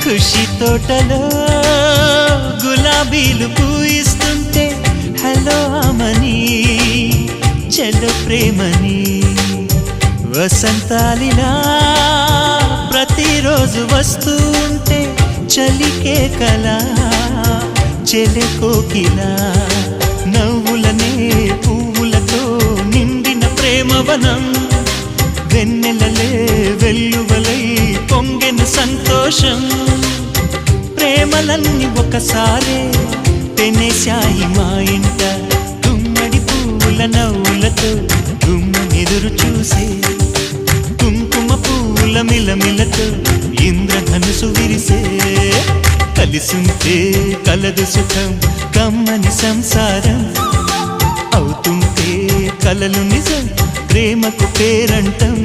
ఖుషి తోటలో గులాబీలు పూయిస్తుంటే హలో అమని చెల్లో ప్రేమని వసంతాలిలా ప్రతిరోజు వస్తూ ఉంటే చలికే కలా చెలె కోకిలా నవ్వులనే పువ్వులతో నిండిన ప్రేమవనం వెన్నెలలే వెల్లువలై పొంగెను సంతోషం ప్రేమలన్నీ ఒకసారే తెనేశాయి మా ఇంట గుమ్మడి పువ్వుల నవ్వులతో గుమ్మనెదురు చూసే కుంకుమ పువ్వుల మిలమిలతో ఇంద్రధనుసు విరిసే కలిసుంటే కలదు సుఖం కమ్మని సంసారం అవుతుంటే కలలు నిజం ప్రేమకు పేరంటం